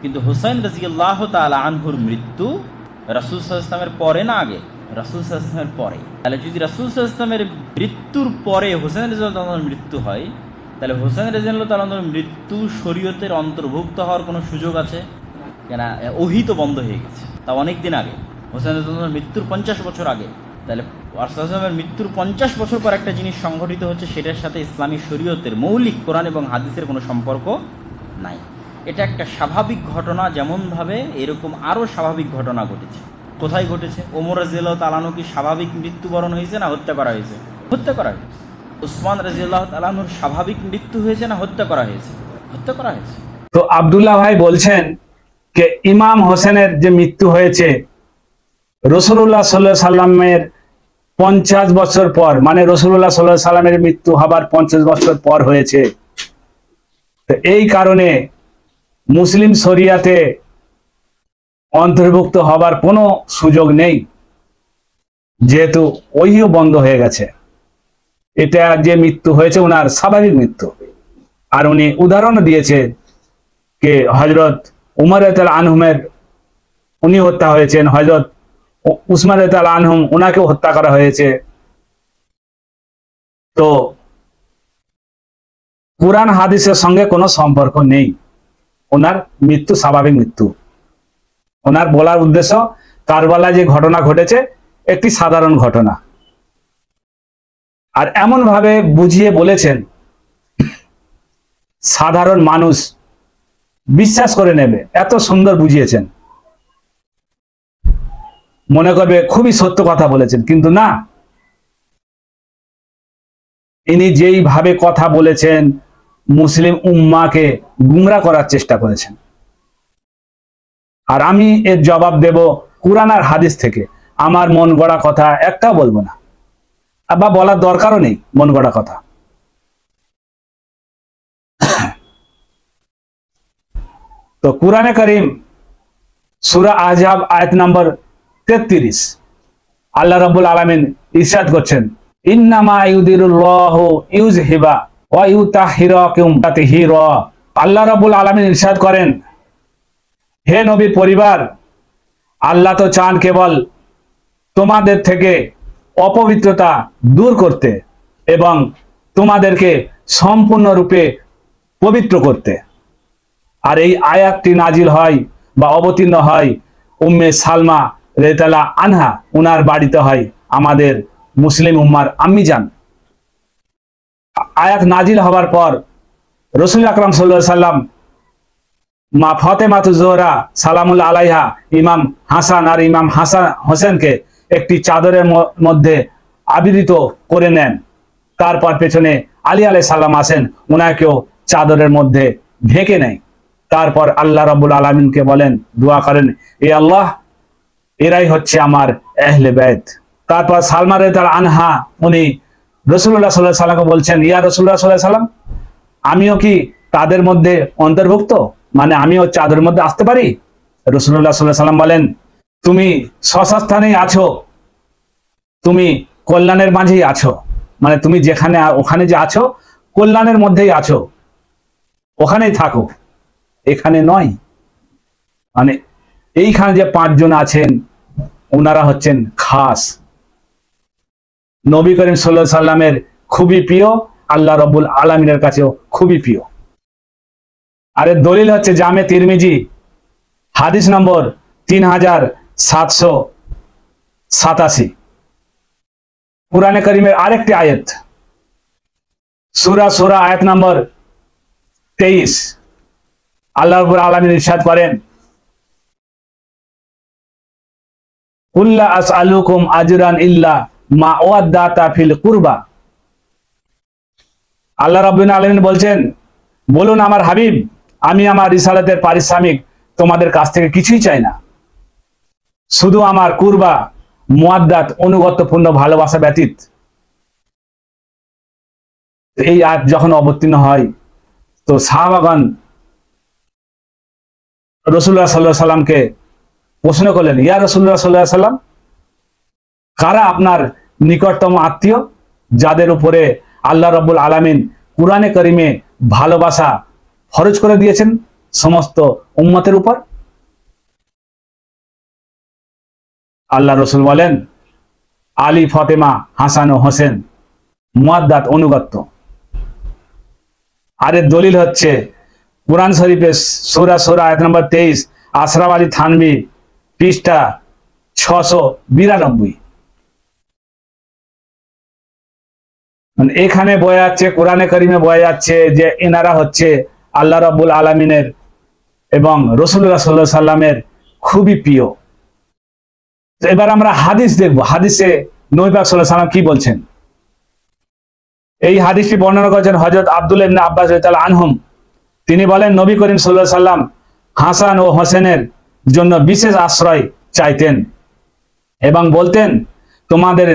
কিন্তু হুসাইন রাদিয়াল্লাহু তাআলা আনহুর মৃত্যু রাসূল সাল্লাল্লাহু আলাইহি ওয়াসাল্লামের পরে না আগে? রাসূল সাল্লাল্লাহু আলাইহি ওয়াসাল্লামের পরে। তাহলে যদি রাসূল সাল্লাল্লাহু আলাইহি ওয়াসাল্লামের মৃত্যুর পরে হুসাইন রাদিয়াল্লাহু তাআলার মৃত্যু হয়, তাহলে হুসাইন রাদিয়াল্লাহু তাআলার মৃত্যু শরীয়তের অন্তর্ভুক্ত হওয়ার কোনো সুযোগ আছে? কেন? ওহী তো বন্ধ হয়ে গেছে, তা অনেক দিন আগে, হুসাইন রাদিয়াল্লাহু মৃত্যুর 50 বছর আগে। তাহলে রাসূলের মৃত্যুর 50 বছর পর একটা জিনিস সংঘটিত হচ্ছে, সেটার সাথে ইসলামী শরীয়তের মৌলিক কোরআন এবং হাদিসের কোনো সম্পর্ক নাই। এটা একটা স্বাভাবিক ঘটনা, যেমনভাবে এরকম আরও স্বাভাবিক ঘটনা ঘটেছে। কোথায় ঘটেছে? ওমর রাদিয়াল্লাহু তাআলা আনহু কি স্বাভাবিক মৃত্যুবরণ হয়েছে না হত্যা করা হয়েছে? হত্যা করা হয়েছে। উসমান রাদিয়াল্লাহু তাআলা আনহুর স্বাভাবিক মৃত্যু হয়েছে না হত্যা করা হয়েছে? হত্যা করা হয়েছে। তো আব্দুল্লাহ ভাই বলছেন যে ইমাম হোসেনের যে মৃত্যু হয়েছে রাসূলুল্লাহ সাল্লাল্লাহু আলাইহি সাল্লামের 50 বছর পর, মানে রাসূলুল্লাহ সাল্লাল্লাহু আলাইহি সাল্লামের মৃত্যু হবার 50 বছর পর হয়েছে। তো এই কারণে মুসলিম শরিয়াতে অন্তর্ভুক্ত হবার কোনো সুযোগ নেই, যেহেতু ওহিও বন্ধ হয়ে গেছে। এটা যে মৃত্যু হয়েছে ওনার স্বাভাবিক মৃত্যু। আর উনি উদাহরণ দিয়েছে যে হযরত উমর রাদিয়াল্লাহু আনহুমের উনি হত্যা হয়েছেন, হযরত উসমান রাদিয়াল্লাহু আনহু ওনাকেও হত্যা করা হয়েছে। তো কুরআন হাদিসের সঙ্গে কোনো সম্পর্ক নেই, ওনার মৃত্যু স্বাভাবিক মৃত্যু। ওনার বলার উদ্দেশ্য কারবালায় যে ঘটনা ঘটেছে একটি সাধারণ ঘটনা, আর এমন ভাবে বুঝিয়ে বলেছেন সাধারণ মানুষ বিশ্বাস করে নেবে, এত সুন্দর বুঝিয়েছেন, মনে করবে খুবই সত্য কথা বলেছেন। কিন্তু না, ইনি যেইভাবে কথা বলেছেন মুসলিম উম্মাকে গুমরা করার চেষ্টা করেছেন। আর আমি এর জবাব দেব কুরআন আর হাদিস থেকে, আমার মন গড়া কথা একটাও বলবো না, বা বলার দরকারও নেই মন গড়া কথা। তো কুরআনে কারীম সূরা আহজাব আয়াত নম্বর 33 আল্লাহ রাব্বুল আলামিন ইরশাদ করছেন, ইন্নামা ইউদিরুল্লাহু ইউযহিবা ওয়া ইউতাহিরাকুম তাতহিরা। আল্লাহ রাব্বুল আলামিন ইরশাদ করেন, হে নবীর পরিবার, আল্লাহ তো চান কেবল তোমাদের থেকে অপবিত্রতা দূর করতে এবং তোমাদেরকে সম্পূর্ণরূপে পবিত্র করতে। আর এই আয়াতটি নাজিল হয় বা অবতীর্ণ হয় উম্মে সালমা রাদিয়াল্লাহু আনহা, উনার বাড়িতে হয় আমাদের মুসলিম উম্মার আম্মি জান। আয়াত নাজিল হওয়ার পর রাসূল আকরাম সাল্লাল্লাহু আলাইহি সাল্লাম মা ফাতেমাতু জোহরা সালামুল্লাহ আলাইহা ইমাম হাসান আর ইমাম হাসান হোসেনকে একটি চাদরের মধ্যে আবৃত করে নেন। তারপর পেছনে আলী আলাইহিস সালাম আসেন, ওনাকেও চাদরের মধ্যে ঢেকে নেয়। তারপর আল্লাহ রাব্বুল আলামিনকে বলেন, দোয়া করেন, এ আল্লাহ, এরাই হচ্ছে আমার আহলে বাইত। তারপর সালমা রাদিয়াল্লাহু আনহা উনি রাসূলুল্লাহ সাল্লাল্লাহু আলাইহি সাল্লামকে বলছেন, ইয়া রাসূলুল্লাহ সাল্লাল্লাহু আলাইহি সাল্লাম, আমিও কি তাদের মধ্যে অন্তর্ভুক্ত, মানে আমিও চাদরের মধ্যে আসতে পারি? রাসূলুল্লাহ সাল্লাল্লাহু আলাইহি সাল্লাম বলেন, তুমি সস্থানেই আছো, তুমি কল্যাণের মাঝেই আছো, মানে তুমি যেখানে ওখানে যে আছো কল্যাণের মধ্যেই আছো, ওখানেই থাকো, এখানে নয়। মানে এইখানে যে 5 জন আছেন ওনারা হচ্ছেন খাস, নবী করিম সাল্লাল্লাহু আলাইহি সাল্লামের খুবই প্রিয়, আল্লাহ রাব্বুল আলামিনের কাছেও খুবই প্রিয়। আর এর দলিল হচ্ছে জামে তিরমিজি হাদিস নম্বর 3787, কুরআনে কারীমের আরেকটি আয়াত সূরা আয়াত নম্বর 23 আল্লাহ রাব্বুল আলামিন ইরশাদ করেন, কুল্লা আসআলুকুম আজরান ইল্লা মা ওয়াদ্দাতা ফিল কুরবা। আল্লাহ রাব্বুল আলামিন বলছেন, বলুন আমার হাবিব, আমি আমার রিসালাতের পারিশ্রমিক তোমাদের কাছ থেকে কিছুই চাই না, শুধু আমার কুরবা মুআদ্দাত অনুগত্যপূর্ণ ভালোবাসা ব্যতীত। এই আয়াত যখন অবতীর্ণ হয় তো সাহাবাগণ রাসূলুল্লাহ সাল্লাল্লাহু আলাইহি সাল্লামকে প্রশ্ন করলেন, ইয়া রাসূলুল্লাহ সাল্লাল্লাহু আলাইহি সাল্লাম, কারা আপনার নিকটতম আত্মীয় যাদের উপরে আল্লাহ রাব্বুল আলামিন কুরআনে কারীমে ভালোবাসা ফরজ করে দিয়েছেন? সমস্ত উম্মতের উপর? আল্লাহ রসুল বলেন আলী, ফতেমা, হাসান ও হোসেন মুয়াদ্দাত, অনুগত্য। আর এর দলিল হচ্ছে কুরআন শরীফের সূরা আয়াত নম্বর 23, আশরাফ আলী থানভী, পৃষ্ঠা 692। এখানে বোঝা যাচ্ছে, কোরআনে কারিমে বোঝা যাচ্ছে যে এনারা হচ্ছে আল্লাহ রাব্বুল আলামিনের এবং রাসূলুল্লাহ সাল্লাল্লাহু আলাইহি সাল্লামের খুবই প্রিয়। তো এবার আমরা হাদিস দেখব, হাদিসে নবী পাক সাল্লাল্লাহু আলাইহি সাল্লাম কি বলছেন। এই হাদিসটি বর্ণনা করেছেন হযরত আব্দুল্লাহ ইবনে আব্বাস রাদিয়াল্লাহু আনহুম। তিনি বলেন নবী করিম সাল্লাল্লাহু আলাইহি সাল্লাম হাসান ও হোসেনের জন্য বিশেষ আশ্রয় চাইতেন এবং বলতেন, তোমাদের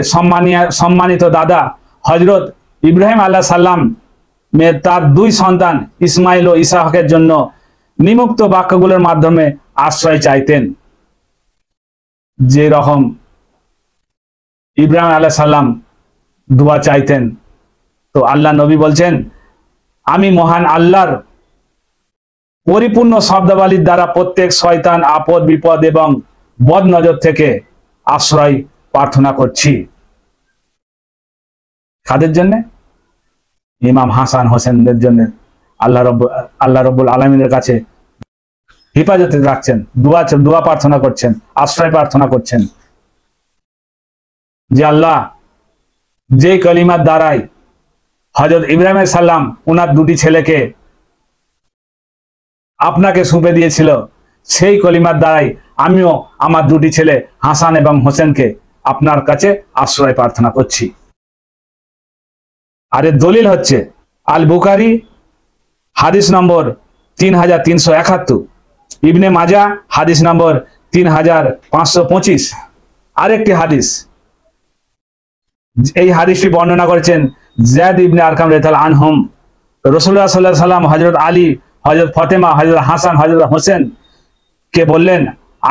সম্মানিত দাদা হযরত ইব্রাহিম আলাইহিস সালাম তার দুই সন্তান ইসমাইল ও ইসহাকের জন্য নিম্নোক্ত বাক্যগুলোর মাধ্যমে আশ্রয় চাইতেন। যে রকম ইব্রাহিম আলাইহিস সালাম দোয়া চাইতেন, তো আল্লাহ নবী বলছেন, আমি মহান আল্লাহর পরিপূর্ণ শব্দাবলীর দ্বারা প্রত্যেক শয়তান, আপদ, বিপদ এবং বদ নজর থেকে আশ্রয় প্রার্থনা করছি। কাদের জন্য? ইমাম হাসান হোসেনদের জন্য আল্লাহ রব্বুল আলামিনের কাছে হেফাজতে রাখছেন, দোয়া প্রার্থনা করছেন, আশ্রয় প্রার্থনা করছেন যে আল্লাহ, যে কলিমার দ্বারাই হযরত ইব্রাহিম আলাইহিস সালাম ওনার দুটি ছেলেকে আপনাকে সঁপে দিয়েছিল, সেই কলিমার দ্বারাই আমিও আমার দুটি ছেলে হাসান এবং হোসেনকে আপনার কাছে আশ্রয় প্রার্থনা করছি। আর এর দলিল হচ্ছে আল বুখারী হাদিস নম্বর 3371, ইবনে মাজা হাদিস নম্বর 3525। আরেকটি হাদিস, এই হাদিসটি বর্ণনা করেছেন যায়েদ ইবনে আরকাম রাদিয়াল্লাহু আনহুম। রাসূলুল্লাহ সাল্লাল্লাহু আলাইহি সাল্লাম হযরত আলী, হযরত ফাতেমা, হযরত হাসান, হযরত হোসেন কে বললেন,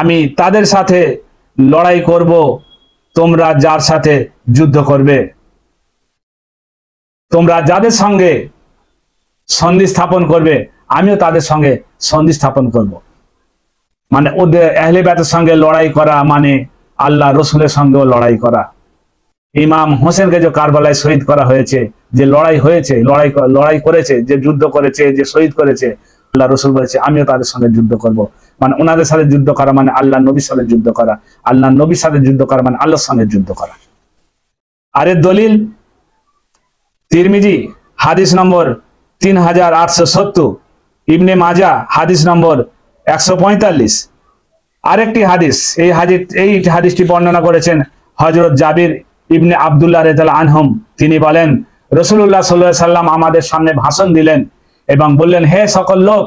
আমি তাদের সাথে লড়াই করব, তোমরা যার সাথে যুদ্ধ করবে। তোমরা যাদের সঙ্গে সন্ধি স্থাপন করবে, আমিও তাদের সঙ্গে সন্ধি স্থাপন করব। মানে ওদের আহলে বাইতের সঙ্গে লড়াই করা মানে আল্লাহ রসুলের সঙ্গেও লড়াই করা। ইমাম হোসেনকে যে কারবালায় শহীদ করা হয়েছে, যে লড়াই হয়েছে, লড়াই করেছে, যে যুদ্ধ করেছে, যে শহীদ করেছে, আল্লাহ রসুল বলেছে আমিও তাদের সঙ্গে যুদ্ধ করব। মানে ওনাদের সাথে যুদ্ধ করা মানে আল্লাহ নবীর সাথে যুদ্ধ করা, আল্লাহ নবীর সাথে যুদ্ধ করা মানে আল্লাহর সঙ্গে যুদ্ধ করা। আরের দলিল তিরমিজি হাদিস নম্বর 3870, ইবনে মাজা হাদিস নম্বর 145। আরেকটি হাদিস, এই হাদিসটি বর্ণনা করেছেন হযরত জাবির ইবনে আব্দুল্লাহ রাদিয়াল্লাহু আনহুম। তিনি বলেন, রাসূলুল্লাহ সাল্লাল্লাহু আলাইহি সাল্লাম আমাদের সামনে ভাষণ দিলেন এবং বললেন, হে সকল লোক,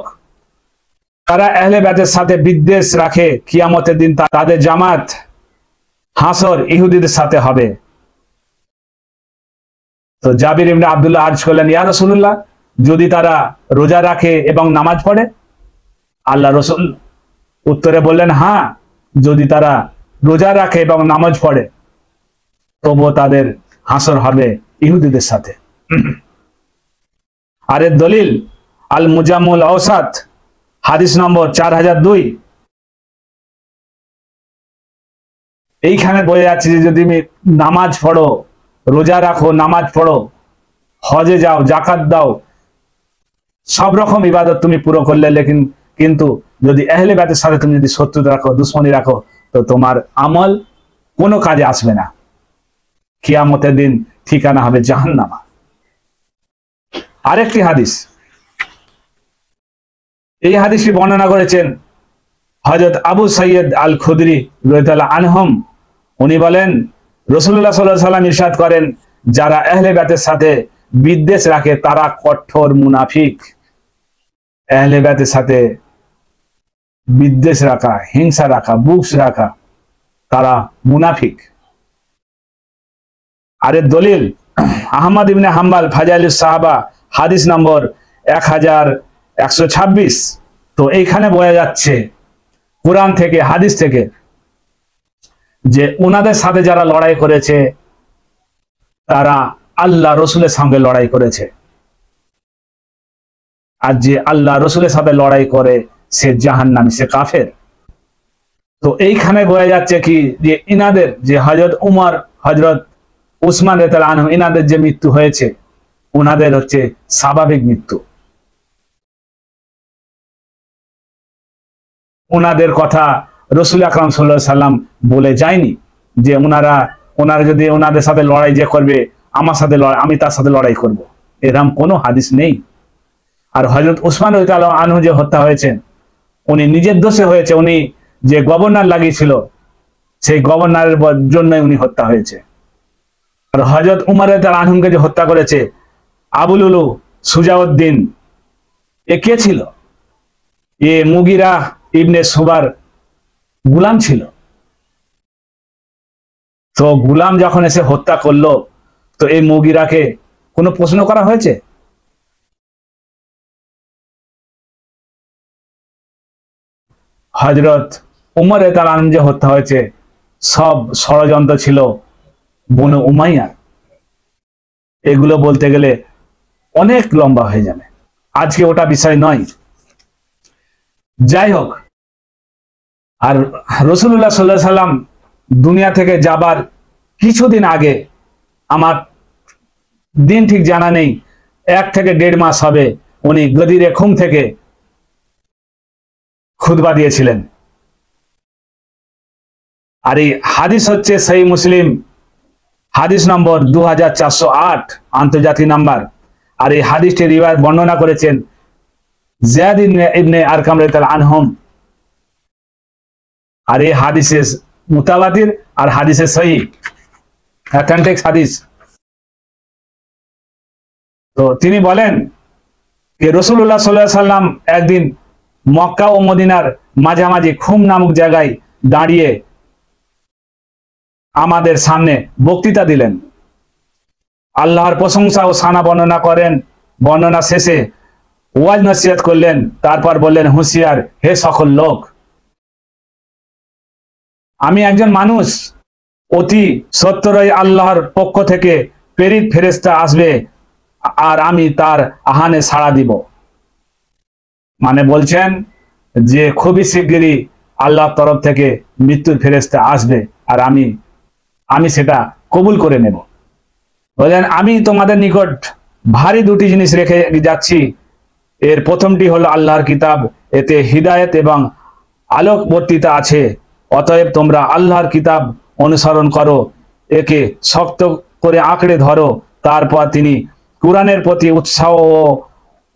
তারা আহলে বাইতের সাথে বিদ্বেষ রাখে, কিয়ামতের দিন তাদের জামাত হাসর ইহুদিদের সাথে হবে। তো জাবির ইবনে আব্দুল্লাহ আরজ করলেন, ইয়া রাসূলুল্লাহ, যদি তারা রোজা রাখে এবং নামাজ পড়ে? আল্লাহ রসুল উত্তরে বললেন, হ্যাঁ, যদি তারা রোজা রাখে এবং নামাজ পড়ে তবুও তাদের হাসর হবে ইহুদিদের সাথে। আর এর দলিল আল মুজাম্মুল আওসাত হাদিস নম্বর 4002। এইখানে বোঝা যাচ্ছে যে যদি তুমি নামাজ পড়ো, রোজা রাখো, নামাজ পড়ো, হজে যাও, জাকাত দাও, সব রকম ইবাদত তুমি পুরো করলে, কিন্তু যদি আহলে বাইতের সাথে তুমি যদি শত্রুতা রাখো, দুশ্মনী রাখো, তো তোমার আমল কোনো কাজে আসবে না। কিয়ামতের দিন ঠিকানা হবে জাহান্নামা। আরেকটি হাদিস, এই হাদিসটি বর্ণনা করেছেন হযরত আবু সাইয়্যিদ আল খুদরি রাদিয়াল্লাহু আনহুম। উনি বলেন, রাসূলুল্লাহ সাল্লাল্লাহু আলাইহি সাল্লাম ইরশাদ করেন, যারা আহলে বাইতের সাথে বিদ্বেষ রাখে তারা কঠোর মুনাফিক। আহলে বাইতের সাথে বিদ্বেষ রাখা, হিংসা রাখা, বুকস রাখা, তারা মুনাফিক। আর এর দলিল আহমদ ইবনে হাম্বল ফাজাইলুস সাহাবা হাদিস নম্বর 1126। তো এইখানে বোঝা যাচ্ছে কোরআন থেকে, হাদিস থেকে, যে ওনাদের সাথে যারা লড়াই করেছে তারা আল্লাহ রসুলের সঙ্গে লড়াই করেছে। আর যে আল্লাহ রসুলের সাথে লড়াই করে সে জাহান্নামী, সে কাফের। তো এইখানে বোঝা যাচ্ছে কি যে ইনাদের যে হযরত উমর, হযরত উসমান রাদিয়াল্লাহু আনহু, ইনাদের যে মৃত্যু হয়েছে ওনাদের হচ্ছে স্বাভাবিক মৃত্যু। ওনাদের কথা রাসূল আকরাম সাল্লাল্লাহু আলাইহি সাল্লাম বলে যায়নি যে ওনারা যদি ওনাদের সাথে লড়াই যে করবে, আমার সাথে লড়াই, আমি তার সাথে লড়াই করব, এরকম কোনো হাদিস নেই। আর হযরত উসমান রাদিয়াল্লাহু আনহু যে হত্যা হয়েছেন, উনি নিজের দোষে হয়েছে। উনি যে গভর্নর লাগিয়েছিল সেই গভর্নরের জন্যই উনি হত্যা হয়েছে। আর হযরত উমর রাদিয়াল্লাহু আনহুকে যে হত্যা করেছে আবুল উলু সুজাউদ্দিন, এ কে ছিল? এ মুগিরা ইবনে সুবার গুলাম ছিল। তো গুলাম যখন এসে হত্যা করলো, তো এই মুগিরাকে কোনো প্রশ্ন করা হয়েছে? হযরত উমর রাদিয়াল্লাহু আনহু যে হত্যা হয়েছে সব ষড়যন্ত্র ছিল বনু উমাইয়া। এগুলো বলতে গেলে অনেক লম্বা হয়ে যাবে, আজকে ওটা বিষয় নয়। যাই হোক, আর রাসূলুল্লাহ সাল্লাল্লাহু আলাইহি সাল্লাম দুনিয়া থেকে যাবার কিছুদিন আগে, আমার দিন ঠিক জানা নেই, 1 থেকে 1.5 মাস হবে, উনি গদিরে খুম থেকে খুতবা দিয়েছিলেন। আর এই হাদিস হচ্ছে সহিহ মুসলিম হাদিস নম্বর 2408 আন্তর্জাতিক নাম্বার। আর এই হাদিসটি রিওয়ায়াত বর্ণনা করেছেন যায়েদ ইবনে আরকাম রাদিয়াল্লাহু আনহু। আর এই হাদিসে মুতাওয়াতির আর হাদিসে সহিহ, অথেন্টিক হাদিস। তো তিনি বলেন যে রাসূলুল্লাহ সাল্লাল্লাহু আলাইহি সাল্লাম একদিন মক্কা ও মদিনার মাঝামাঝি খুম নামক জায়গায় দাঁড়িয়ে আমাদের সামনে বক্তৃতা দিলেন, আল্লাহর প্রশংসা ও সানা বর্ণনা করেন। বর্ণনা শেষে ওয়াজ নসিহত করলেন, তারপর বললেন, হুঁশিয়ার হে সকল লোক, আমি একজন মানুষ, অতি সত্বরই আল্লাহর পক্ষ থেকে প্রেরিত ফেরেশতা আসবে আর আমি তার আহ্বানে সাড়া দিব। মানে বলছেন যে খুবই শিগগিরই আল্লাহর তরফ থেকে মৃত্যুর ফেরেশতা আসবে আর আমি সেটা কবুল করে নেব। বলেন, আমি তোমাদের নিকট ভারী 2টি জিনিস রেখে যাচ্ছি। এর প্রথমটি হলো আল্লাহর কিতাব, এতে হিদায়াত এবং আলোকবর্তিতা আছে। অতএব তোমরা আল্লাহর কিতাব অনুসরণ করো, একে শক্ত করে আঁকড়ে ধরো। তারপর তিনি কুরআনের প্রতি উৎসাহ ও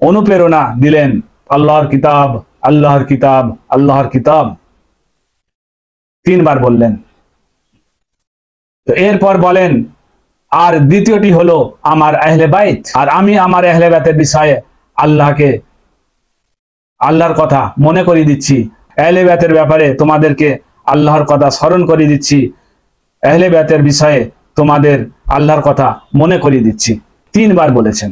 অনুপ্রেরণা দিলেন, আল্লাহর কিতাব, আল্লাহর কিতাব, আল্লাহর কিতাব 3 বার বললেন। তো এরপর বলেন, আর দ্বিতীয়টি হলো আমার আহলে বাইত, আর আমি আমার আহলে বাইতের বিষয়ে আল্লাহর কথা মনে করিয়ে দিচ্ছি। আহলে বাইতের ব্যাপারে তোমাদেরকে আল্লাহর কথা স্মরণ করিয়ে দিচ্ছি, আহলে বাইতের বিষয়ে তোমাদের আল্লাহর কথা মনে করিয়ে দিচ্ছি। 3 বার বলেছেন।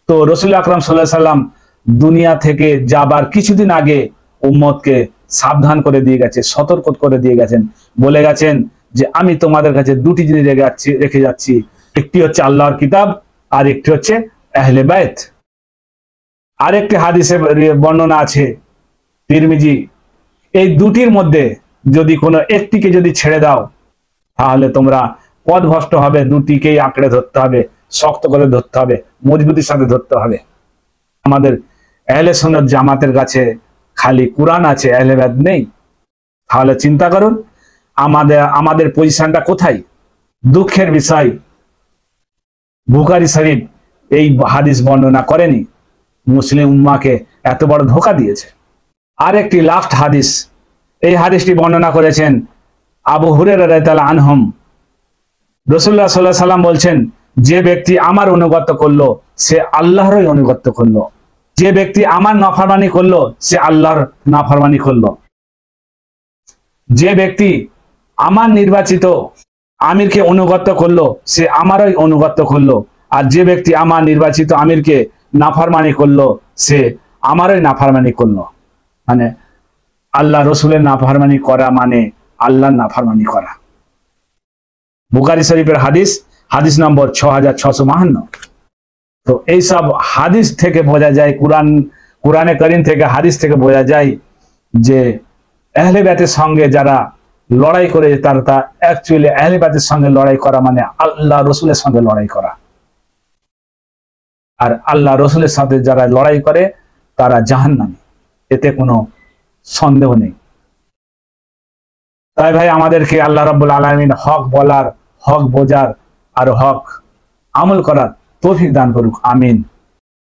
তো রাসূল আকরাম সাল্লাল্লাহু আলাইহি সাল্লাম দুনিয়া থেকে যাবার কিছুদিন আগে উম্মতকে সাবধান করে দিয়ে গেছে, সতর্ক করে দিয়ে গেছেন, বলে গেছেন যে আমি তোমাদের কাছে 2টি জিনিস রেখে যাচ্ছি, একটি হচ্ছে আল্লাহর কিতাব আর একটি হচ্ছে আহলে বাইত। আরেকটি হাদিসে বর্ণনা আছে তিরমিজি, এই 2টির মধ্যে যদি কোনো একটিকে যদি ছেড়ে দাও তাহলে তোমরা পথভ্রষ্ট হবে। 2টিকেই আঁকড়ে ধরতে হবে, শক্ত করে ধরতে হবে, মজবুতির সাথে ধরতে হবে। আমাদের আহলে সুন্নাত জামাতের কাছে খালি কুরআন আছে, আহলে বাইত নেই। তাহলে চিন্তা করুন আমাদের পজিশনটা কোথায়। দুঃখের বিষয়, বুখারী শরীফ এই হাদিস বর্ণনা করেনি, মুসলিম উম্মাহকে এত বড় ধোঁকা দিয়েছে। আর একটি লাস্ট হাদিস, এই হাদিসটি বর্ণনা করেছেন আবু হুরায়রা রাদিয়াল্লাহু আনহু। রাসূলুল্লাহ সাল্লাল্লাহু আলাইহি সাল্লাম বলছেন, যে ব্যক্তি আমার অনুগত করলো সে আল্লাহরই অনুগত করলো, যে ব্যক্তি আমার নাফরমানি করলো সে আল্লাহর নাফরমানি করলো, যে ব্যক্তি আমার নির্বাচিত আমিরকে অনুগত করলো সে আমারই অনুগত করলো, আর যে ব্যক্তি আমার নির্বাচিত আমিরকে নাফরমানি করলো সে আমারই নাফরমানি করলো। মানে আল্লাহ রসুলের নাফরমানি করা মানে আল্লাহর নাফরমানি করা। বুখারী শরীফের হাদিস নম্বর 6652। তো এইসব হাদিস থেকে বোঝা যায় কোরআনে কারীম থেকে হাদিস থেকে বোঝা যায় যে আহলে বাইতের সঙ্গে যারা লড়াই করে তারা তা অ্যাকচুয়ালি আহলে বাইতের সঙ্গে লড়াই করা মানে আল্লাহ রসুলের সঙ্গে লড়াই করা। আর আল্লাহ রসুলের সাথে যারা লড়াই করে তারা জাহান্নামী, এতে কোনো সন্দেহ নেই। তাই ভাই আমাদেরকে আল্লাহ রাব্বুল আলামিন হক বলার, হক বোঝার আর হক আমল করার তৌফিক দান করুক, আমিন।